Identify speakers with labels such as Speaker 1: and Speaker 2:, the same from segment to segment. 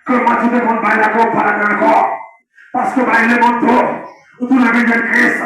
Speaker 1: Comment tu te comptes la coupe par encore? Parce que il est mon tour, ou tout le monde de Christ.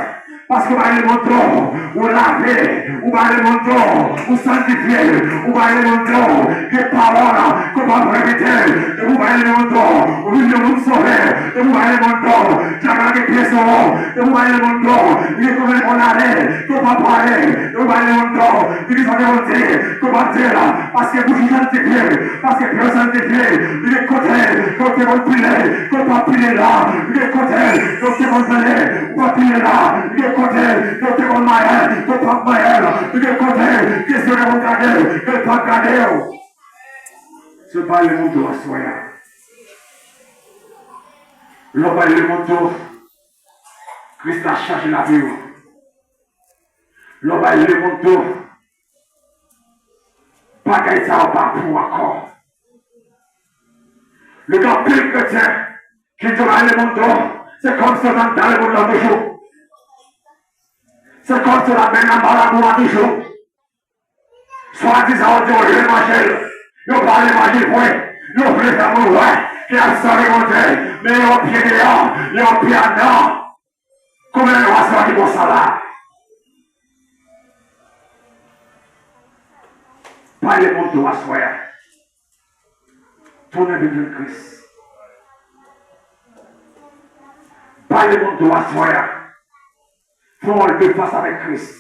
Speaker 1: Parce que il est mon tour, ou laver, ou il est mon tour, ou sanctifier, ou il est mon tour, que parole, que va répéter, ou il est mon tour, ou il est mon sauver, ou il est mon tour, tu as que pieds sont hauts, ou il est mon tour, il est comme un arrêt, que va parler, ou il est mon tour, il est comme un dire, que va dire, parce que vous sanctifiez, parce que Dieu sanctifié, il est côté, côté mon piler, que va piler là, il est côté, côté mon piler, ou va piler là, il est côté, côté mon maël, que pas maël, il est côté, que se le regarder, que pas garder. Ce pas le monde à soi. L'homme est le monde, Christ a changé la vie. L'homme est le monde, pas qu'il ça pas pour encore. Le grand pire chrétien qui dit le monde, c'est comme ça dans le monde toujours. C'est comme cela maintenant dans la toujours. Soit disant, on dit, on veut manger, on parle de manger, on veut faire mon qui a sauvé mon Dieu, mais on pied dehors, et on pied en dehors. Comment on va sortir pour ça là? Pas le monde doit soyer. Tournez de Christ. Pas le monde doit soyer. Faut le face avec Christ.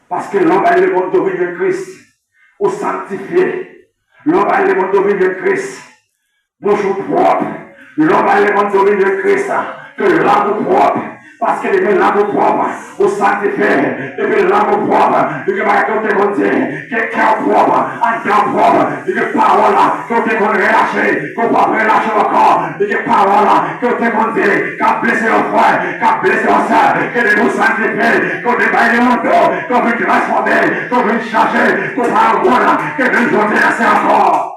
Speaker 1: Parce que l'homme est le monde de Christ, au sanctifié. L'homme est le monde de Christ, bouche propre. L'homme est le monde de Christ, que l'âme propre. Parce que depuis l'âme propre, au sanctifié, depuis l'âme propre, depuis ma côté côté, que cœur propre, un cœur propre, depuis parole, côté qu'on relâche, qu'on pas relâcher encore, depuis parole, côté qu'on dit, qu'a blessé au frère, qu'a blessé au sœur, que de vous sanctifier, qu'on débaille le monde, qu'on veut transformer, qu'on veut changer, qu'on parle voilà, que de nous joindre assez encore.